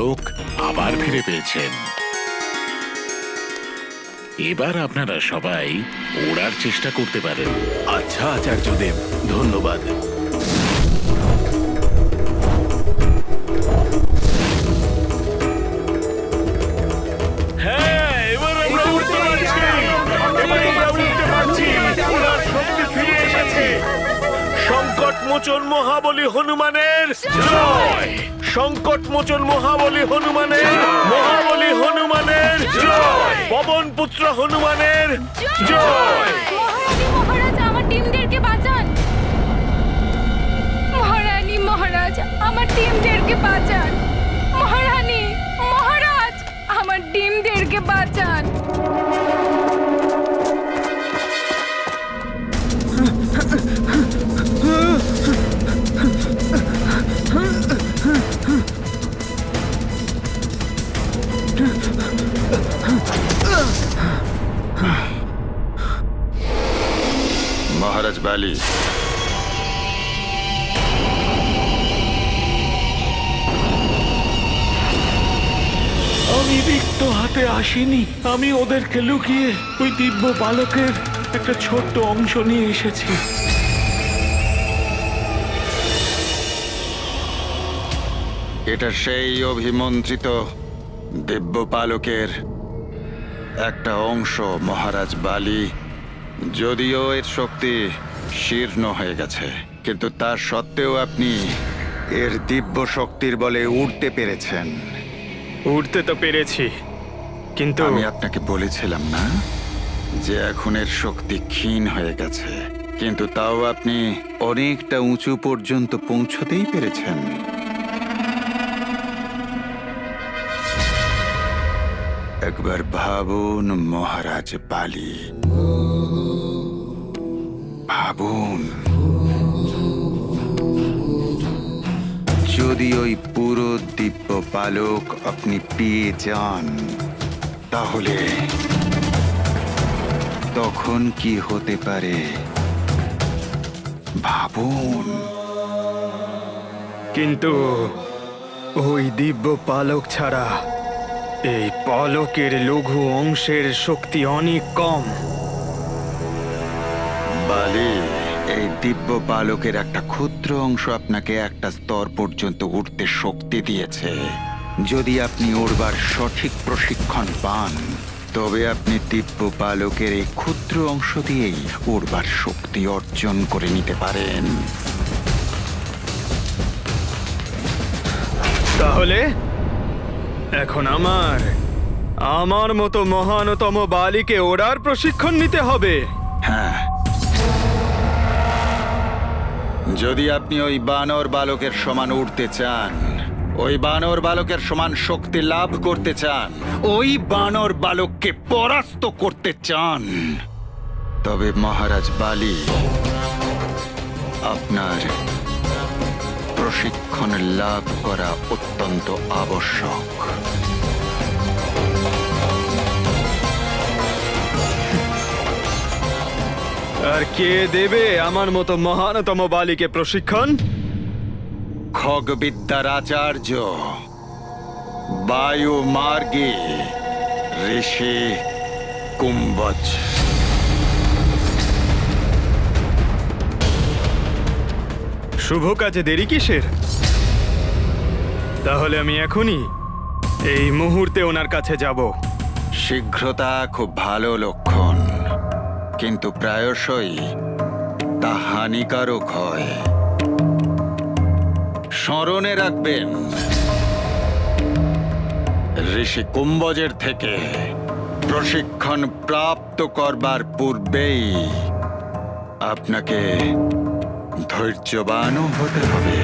পালক আবার ফিরে পেয়েছেন। এবার আপনারা সবাই ওড়ার চেষ্টা করতে পারেন। আচ্ছা আচার্যদেব, ধন্যবাদ। হ্যাঁ, এবার আমরা উঠতে পারছি। এবার আমরা উঠতে পারছি। ওড়ার শক্তি ফিরে এসেছে। সংকট মোচন মহাবলী হনুমানের জয়। সংকট মোচন মহাবলী হনুমানের, মহাবলী হনুমানের জয়। পবন পুত্র হনুমানের জয়। মহারানী মহারাজ, আমার টিমদেরকে বাঁচান। মহারানী মহারাজ, আমার টিমদেরকে বাঁচান। মহারানী মহারাজ, আমার টিমদেরকে বাঁচান। মহারাজ বালি, আমি রিক্ত হাতে আসিনি। আমি ওদেরকে লুকিয়ে ওই দিব্য বালকের একটা ছোট্ট অংশ নিয়ে এসেছি। এটা সেই অভিমন্ত্রিত দিব্য পালকের একটা অংশ মহারাজ বালি। যদিও এর শক্তি শীর্ণ হয়ে গেছে, কিন্তু তার সত্ত্বেও আপনি এর দিব্য শক্তির বলে উড়তে পেরেছেন। উঠতে তো পেরেছি, কিন্তু আমি আপনাকে বলেছিলাম না যে এখন এর শক্তি ক্ষীণ হয়ে গেছে, কিন্তু তাও আপনি অনেকটা উঁচু পর্যন্ত পৌঁছতেই পেরেছেন। একবার ভাবুন মহারাজ বালি, ভাবুন, যদি ওই পুরো দিব্য পালক আপনি পেয়ে যান, তাহলে তখন কি হতে পারে ভাবুন। কিন্তু ওই দিব্য পালক ছাড়া এই পালকের লঘু অংশের শক্তি অনেক কম। বালি, এই দিব্য পালকের একটা ক্ষুদ্র অংশ আপনাকে একটা স্তর পর্যন্ত উঠতে শক্তি দিয়েছে। যদি আপনি উড়বার সঠিক প্রশিক্ষণ পান, তবে আপনি দিব্য পালকের এই ক্ষুদ্র অংশ দিয়েই উড়বার শক্তি অর্জন করে নিতে পারেন। তাহলে এখন আমার মতো মহানতম বালিকে ওড়ার প্রশিক্ষণ নিতে হবে। হ্যাঁ, যদি আপনি ওই বানর বালকের সমান উঠতে চান, ওই বানর বালকের সমান শক্তি লাভ করতে চান, ওই বানর বালককে পরাস্ত করতে চান, তবে মহারাজ বালি, আপনার প্রশিক্ষণ লাভ করা অত্যন্ত আবশ্যক। আর কে দেবে আমার মতো মহানতম বালিকে প্রশিক্ষণ? খগবিদ্যার আচার্য, বায়ু মার্গে ঋষি কুম্ভজ। শুভ কাজে দেরি কিসের? তাহলে আমি এখনই এই মুহূর্তে ওনার কাছে যাব। শীঘ্রতা খুব ভালো লক্ষণ, কিন্তু প্রায়শই তা হানিকারক হয়। স্মরণে রাখবেন, ঋষি কুম্ভজের থেকে প্রশিক্ষণ প্রাপ্ত করবার পূর্বেই আপনাকে ধৈর্যবানও হতে হবে।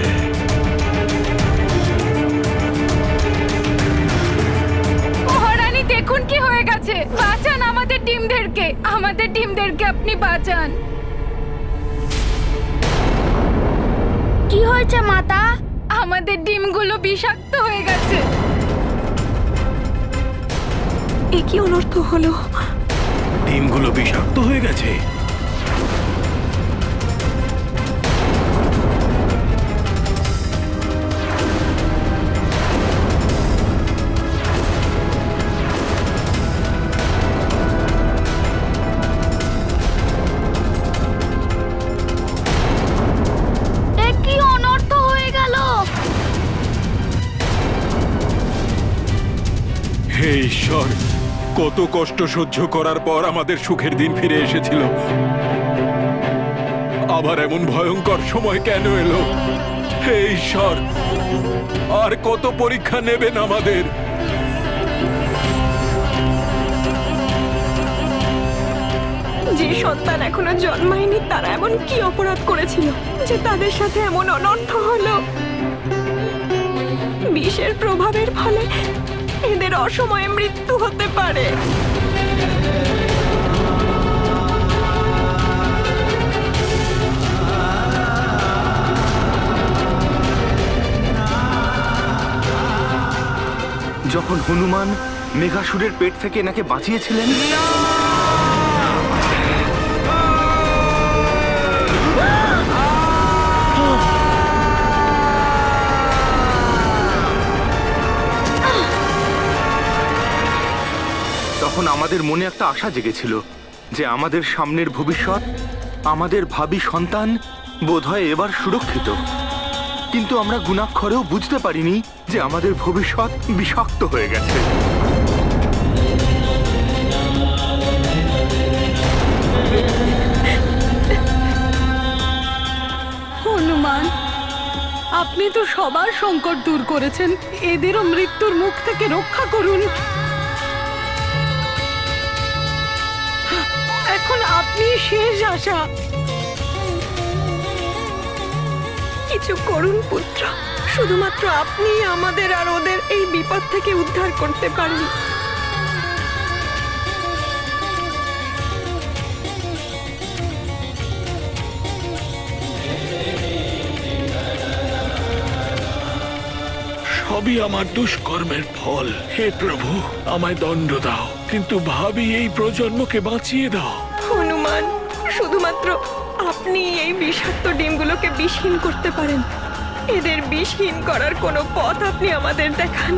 মহারানী, দেখুন কি হয়ে গেছে। বাঁচান আমাদের টিমদেরকে, আমাদের টিমদেরকে আপনি বাঁচান। কি হয়েছে মাতা? আমাদের ডিমগুলো বিষাক্ত হয়ে গেছে। এ কি অনর্থ হলো? ডিমগুলো বিষাক্ত হয়ে গেছে। কত কষ্ট সহ্য করার পর আমাদের সুখের দিন ফিরে এসেছিল, আবার এমন ভয়ঙ্কর সময় কেন এলো? হে ঈশ্বর, আর কত পরীক্ষা নেবেন আমাদের? যে সন্তান এখনো জন্মায়নি তারা এমন কি অপরাধ করেছিল যে তাদের সাথে এমন অনর্থ হলো? বিষের প্রভাবের ফলে এদের অসময়ে মৃত্যু হতে পারে। যখন হনুমান মেঘাসুরের পেট থেকে এনাকে বাঁচিয়েছিলেন, তখন আমাদের মনে একটা আশা জেগেছিল যে আমাদের সামনের ভবিষ্যৎ, আমাদের ভাবী সন্তান বোধহয় এবার সুরক্ষিত। কিন্তু আমরা গুণাক্ষরেও বুঝতে পারিনি যে আমাদের ভবিষ্যৎ বিষাক্ত হয়ে গেছে। হনুমান, আপনি তো সবার সংকট দূর করেছেন, এদেরও মৃত্যুর মুখ থেকে রক্ষা করুন। এখন আপনি শেষ আশা। কিছু করুন পুত্র, শুধুমাত্র আপনি আমাদের আর ওদের এই বিপদ থেকে উদ্ধার করতে পারেন। সবই আমার দুষ্কর্মের ফল। হে প্রভু, আমায় দণ্ড দাও, কিন্তু ভাবি এই প্রজন্মকে বাঁচিয়ে দাও। হনুমান, শুধুমাত্র আপনি এই বিষাক্ত ডিমগুলোকে বিষহীন করতে পারেন। এদের বিষহীন করার কোনো পথ আপনি আমাদের দেখান।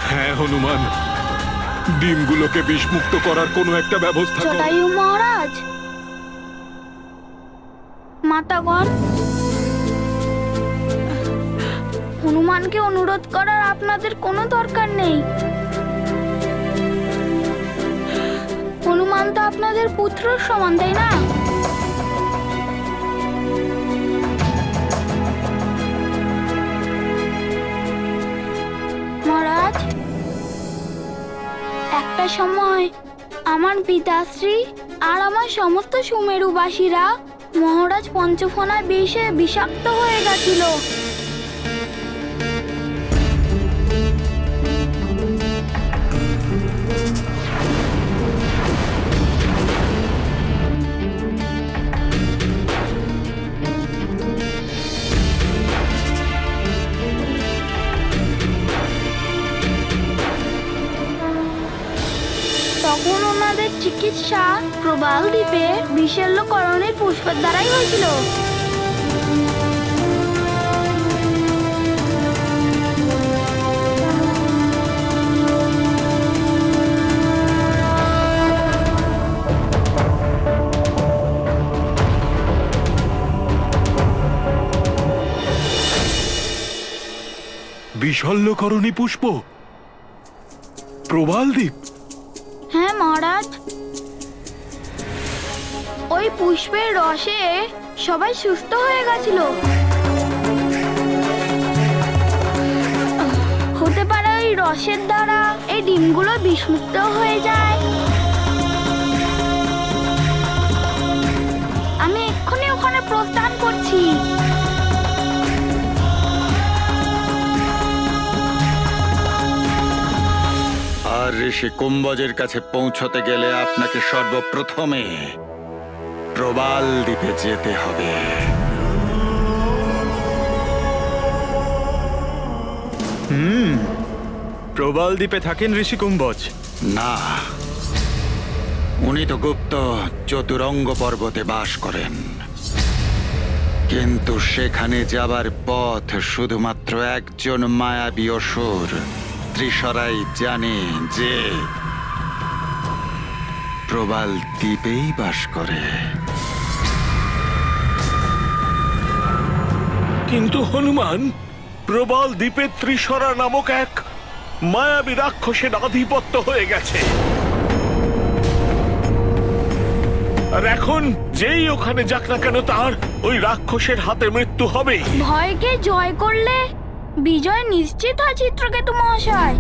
হ্যাঁ হনুমান, ডিমগুলোকে বিষমুক্ত করার কোনো একটা ব্যবস্থা করো। জটায়ু মহারাজ, মাতাগণ, হনুমানকে অনুরোধ করার আপনাদের কোনো দরকার নেই। হনুমান তো আপনাদের পুত্রের সমান, তাই না? মহারাজ, একটা সময় আমার পিতাশ্রী আর আমার সমস্ত সুমেরুবাসীরা মহারাজ পঞ্চফনার বিষে বিষাক্ত হয়ে গেছিল। তখন ওনাদের চিকিৎসা প্রবাল দ্বীপে বিশল্যকরণের পুষ্পের দ্বারাই হয়েছিল। বিশল্যকরণী পুষ্প, প্রবাল দ্বীপ। হ্যাঁ মহারাজ, ওই পুষ্পের রসে সবাই সুস্থ হয়ে গেছিল। হতে পারে ওই রসের দ্বারা এই ডিমগুলো বিষমুক্ত হয়ে যায়। আমি এক্ষুনি ওখানে প্রস্থান করছি। আর ঋষি কুম্ভজের কাছে পৌঁছতে গেলে আপনাকে সর্বপ্রথমে প্রবাল দ্বীপে যেতে হবে। প্রবাল দ্বীপে থাকেন ঋষি কুম্ভজ? না, উনি তো গুপ্ত চতুরঙ্গ পর্বতে বাস করেন, কিন্তু সেখানে যাবার পথ শুধুমাত্র একজন মায়াবী অসুর ত্রিশরাই জানে, যে প্রবাল দ্বীপেই বাস করে। কিন্তু হনুমান, প্রবল দ্বীপে ত্রিশরা নামক এক মায়াবী রাক্ষসের আধিপত্য হয়ে গেছে। আর এখন যেই ওখানে যাক না কেন তার ওই রাক্ষসের হাতে মৃত্যু হবেই। ভয়কে জয় করলে বিজয় নিশ্চিত হয় চিত্রকেতু মহাশয়।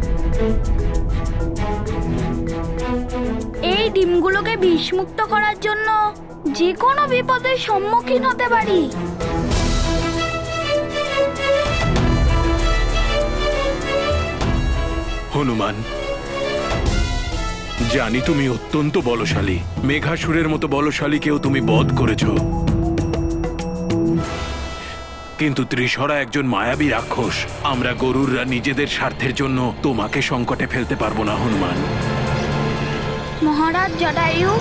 এই ডিমগুলোকে বিষমুক্ত করার জন্য যে কোনো বিপদের সম্মুখীন হতে পারি। হনুমান, জানি তুমি অত্যন্ত বলশালী। মেঘাসুরের মতো বলশালীকেও তুমি বধ করেছো, কিন্তু ত্রিশরা একজন মায়াবী রাক্ষস। আমরা গরুররা নিজেদের স্বার্থের জন্য তোমাকে সংকটে ফেলতে পারবো না হনুমান। মহারাজ জটায়ু,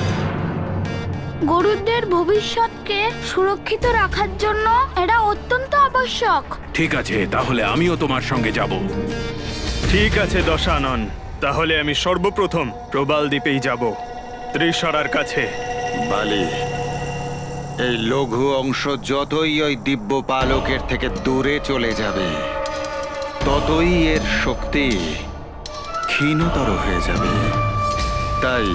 গরুদের ভবিষ্যৎকে সুরক্ষিত রাখার জন্য এটা অত্যন্ত আবশ্যক। ঠিক আছে, তাহলে আমিও তোমার সঙ্গে যাব। ঠিক আছে দশানন, তাহলে আমি সর্বপ্রথম প্রবাল দ্বীপেই যাব, ত্রিশরার কাছে। বালি, এই লঘু অংশ যতই ওই দিব্য পালকের থেকে দূরে চলে যাবে, ততই এর শক্তি ক্ষীণতর হয়ে যাবে। তাই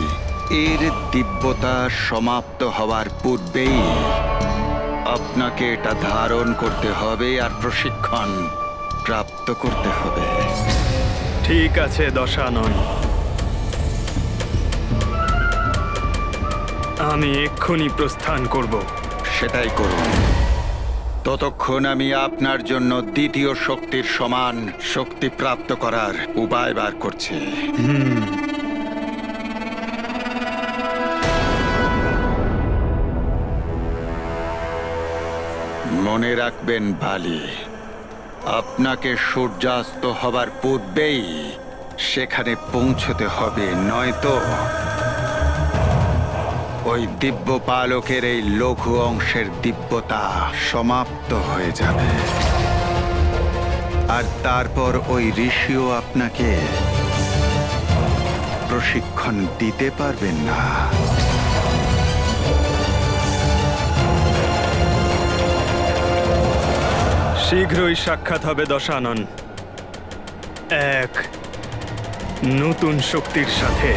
এর দিব্যতা সমাপ্ত হওয়ার পূর্বেই আপনাকে এটা ধারণ করতে হবে আর প্রশিক্ষণ প্রাপ্ত করতে হবে। ঠিক আছে দশানন, আমি এক্ষুনি প্রস্থান করব। সেটাই করুন। ততক্ষণ আমি আপনার জন্য দ্বিতীয় শক্তির সমান শক্তি প্রাপ্ত করার উপায় বার করছি। মনে রাখবেন বালি, আপনাকে সূর্যাস্ত হবার পূর্বেই সেখানে পৌঁছতে হবে, নয়তো ওই দিব্য পালকের এই লঘু অংশের দিব্যতা সমাপ্ত হয়ে যাবে। আর তারপর ওই ঋষিও আপনাকে প্রশিক্ষণ দিতে পারবেন না। শীঘ্রই সাক্ষাৎ হবে দশানন, এক নতুন শক্তির সাথে।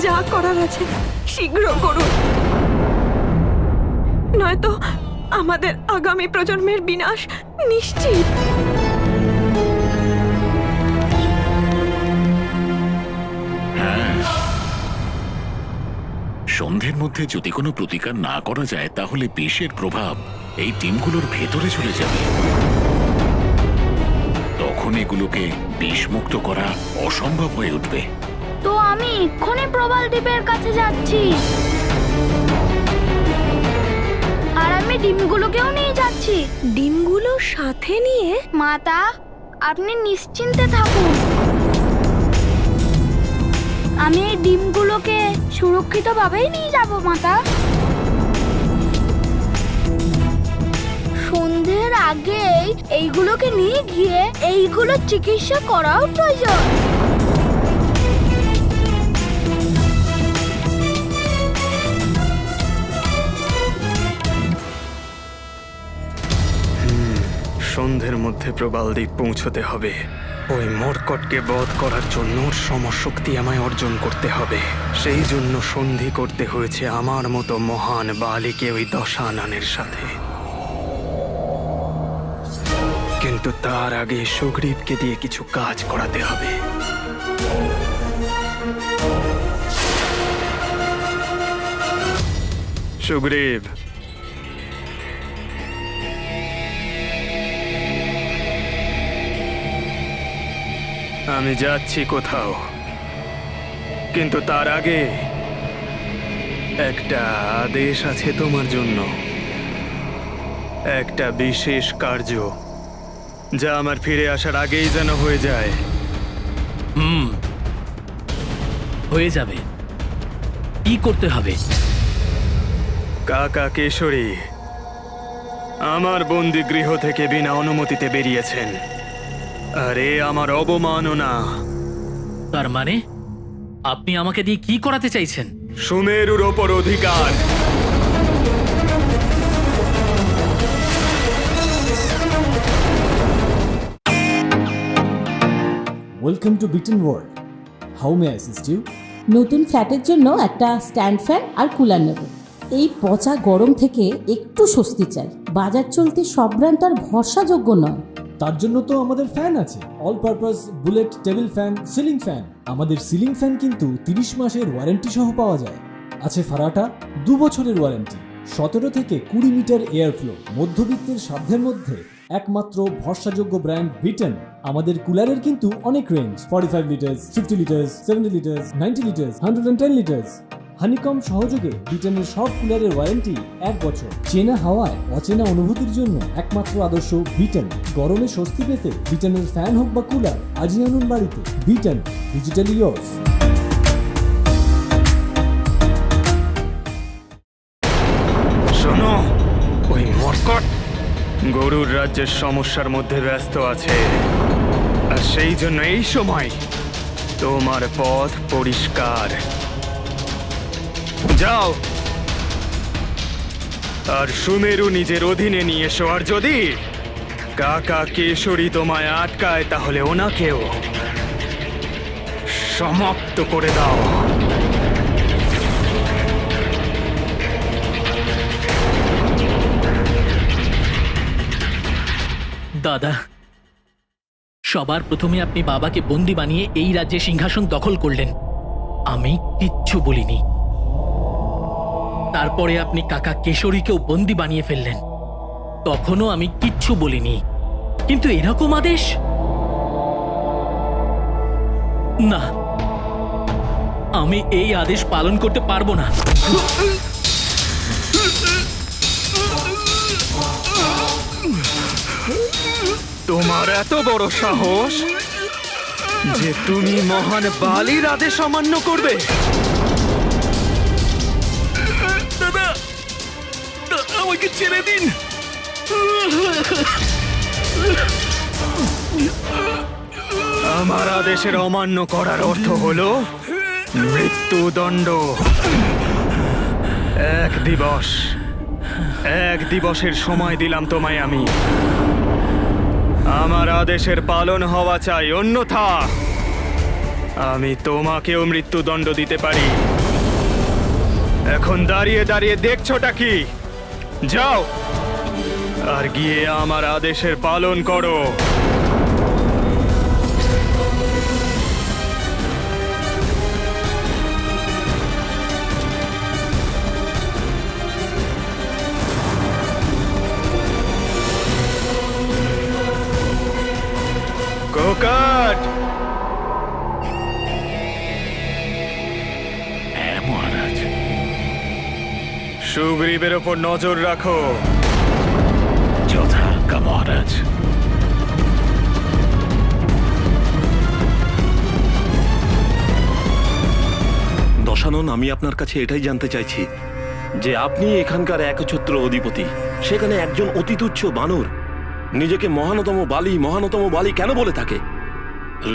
যা করার আছে শীঘ্র করুন, নয়তো আমাদের আগামী প্রজন্মের বিনাশ নিশ্চিত। সন্ধ্যের মধ্যে যদি কোনো প্রতিকার না করা যায় তাহলে বিষের প্রভাব এই ডিমগুলোর ভেতরে চলে যাবে। তখন এগুলোকে বিষমুক্ত করা অসম্ভব হয়ে উঠবে। তো আমি এক্ষুনি প্রবাল দ্বীপের কাছে যাচ্ছি, আর আমি ডিমগুলোকেও নিয়ে যাচ্ছি। ডিমগুলো সাথে নিয়ে? মাতা, আপনি নিশ্চিন্তে থাকুন, আমি এই ডিমগুলোকে সুরক্ষিতভাবেই নিয়ে যাব মাতা। সন্ধ্যের আগেই এইগুলোকে নিয়ে গিয়ে এইগুলোর চিকিৎসা করাও প্রয়োজন। সন্ধ্যের মধ্যে প্রবাল দ্বীপ পৌঁছতে হবে। ওই মর্কটকে বধ করার জন্য সমশক্তি আমায় অর্জন করতে হবে। সেই জন্য সন্ধি করতে হয়েছে আমার মতো মহান বালিকে ওই দশাননের সাথে। কিন্তু তার আগে সুগ্রীবকে দিয়ে কিছু কাজ করাতে হবে। সুগ্রীব, আমি যাচ্ছি কোথাও, কিন্তু তার আগে একটা আদেশ আছে তোমার জন্য। একটা বিশেষ কার্য যা আমার ফিরে আসার আগেই যেন হয়ে যায়। হয়ে যাবে। কি করতে হবে? কাকা কেশরী আমার বন্দি গৃহ থেকে বিনা অনুমতিতে বেরিয়েছেন। আরে আমার অবমাননা। তার মানে আপনি আমাকে দিয়ে কি করাতে চাইছেন? সুমেরুর ওপর অধিকার। ওয়েলকাম টু বিটেন world. How may I assist you? নতুন ফ্ল্যাটের জন্য একটা স্ট্যান্ড ফ্যান আর কুলার নেব। এই পচা গরম থেকে একটু স্বস্তি চাই। বাজার চলতে সব ব্র্যান্ড আর ভরসাযোগ্য নয়। তার জন্য তো আমাদের ফ্যান আছে, all purpose bullet table fan, ceiling fan. আমাদের সিলিং ফ্যান কিন্তু 30 মাসের ওয়ারেন্টি সহ পাওয়া যায়। আছে ফারাটা 2 বছরের ওয়ারেন্টি, 17 থেকে 20 মিটার এয়ার ফ্লো। মধ্যবিত্তের সাধ্যের মধ্যে একমাত্র ভরসাযোগ্য ব্র্যান্ড বিটেন। আমাদের কুলারের কিন্তু অনেক range, 45 litres, 50 litres, 70 litres, 90 litres, 110 litres. Honeycomb সহযোগে বিটেনের সব কুলারের ওয়ারেন্টি 1 বছর। চেনা হাওয়ায় অচেনা অনুভূতির জন্য একমাত্র আদর্শ বিটেন। গরমে স্বস্তি পেতে বিটেনের ফ্যান হোক বা কুলার, আজই আনুন বাড়িতে। Beaten, digitally yours. শোনো, ওই মর্কট গরুর রাজ্যের সমস্যার মধ্যে ব্যস্ত আছে, আর সেই জন্য এই সময় তোমার পথ পরিষ্কার। যাও আর সুমেরু নিজের অধীনে নিয়ে এসো। আর যদি কাকা কেশরী তোমায় আটকায় তাহলে ওনাকেও সমাপ্ত করে দাও। দাদা, সবার প্রথমে আপনি বাবাকে বন্দি বানিয়ে এই রাজ্যের সিংহাসন দখল করলেন। আমি কিচ্ছু বলিনি। তারপরে আপনি কাকা কেশরীকেও বন্দি বানিয়ে ফেললেন, তখনও আমি কিচ্ছু বলিনি। কিন্তু এরকম আদেশ, না, আমি এই আদেশ পালন করতে পারবো না। তোমার এত বড় সাহস যে তুমি মহান বালির আদেশ অমান্য করবে? দাদা, আমাকে ছেড়ে দিন। আমার আদেশের অমান্য করার অর্থ হলো মৃত্যুদণ্ড। 1 দিবসের সময় দিলাম তোমায় আমি। আমার আদেশের পালন হওয়া চাই, অন্যথা আমি তোমাকেও মৃত্যুদণ্ড দিতে পারি। এখন দাঁড়িয়ে দাঁড়িয়ে দেখছোটা কি? যাও আর গিয়ে আমার আদেশের পালন করো। কোকাট! হ্যাঁ মহারাজ। সুগ্রীবের ওপর নজর রাখো। যথাজ্ঞা মহারাজ। দশানন, আমি আপনার কাছে এটাই জানতে চাইছি যে আপনি এখানকার একছত্র অধিপতি, সেখানে একজন অতি তুচ্ছ বানর নিজেকে মহানতম বালি কেন বলে থাকে?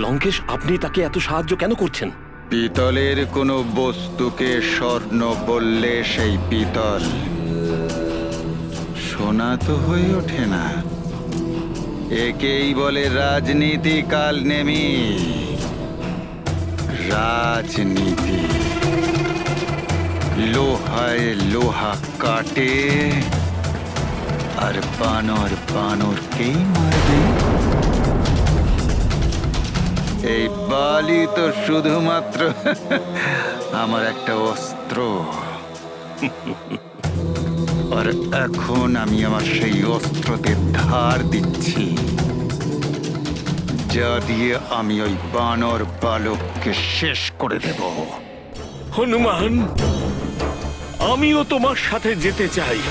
লঙ্কেশ, আপনি তাকে এত সাহায্য কেন করছেন? পিতলের কোনো বস্তুকে স্বর্ণ বললে সেই পিতল সোনা তো হয়ে ওঠে না। একেই বলে রাজনীতি, কাল নেমি। রাজনীতি লোহায় লোহা কাটে, আর বানর বানরকেই মারবে। এই বালি তো শুধুমাত্র আমার একটা অস্ত্র। আর এখন আমি আমার সেই অস্ত্রতে ধার দিচ্ছি, যা দিয়ে আমি ওই বানর বালককে শেষ করে দেব। হনুমান, আমিও তোমার সাথে যেতে চাই।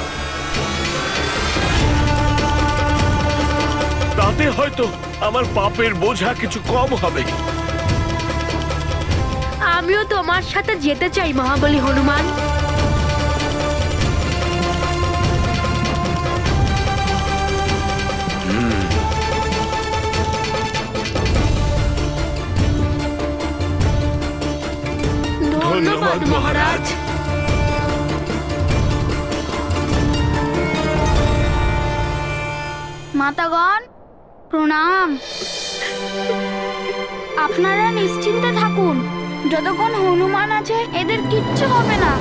তাতে হয়তো আমার পাপের বোঝা কিছু কম হবে। আমিও তোমার সাথে যেতে চাই মহাবলী হনুমান। ধন্যবাদ মহারাজ। মাতাগণ প্রণাম। আপনারা নিশ্চিন্তে থাকুন, যতক্ষণ হনুমান আছে এদের কিচ্ছু হবে না।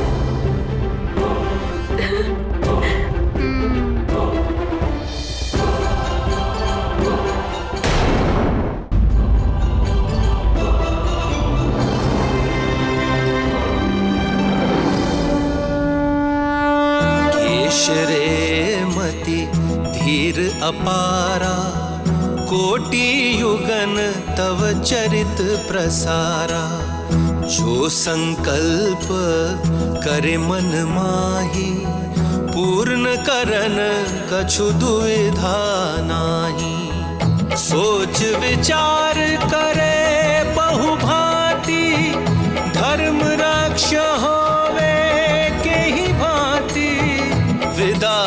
केशरे मति धीर अपारा, कोटि युगन तव चरित प्रसारा। जो संकल्प करे मन माही, पूर्ण करन कछु दुविधा नाही। सोच विचार करे बहु भांति, धर्म रक्ष होवे के ही भांति। विदा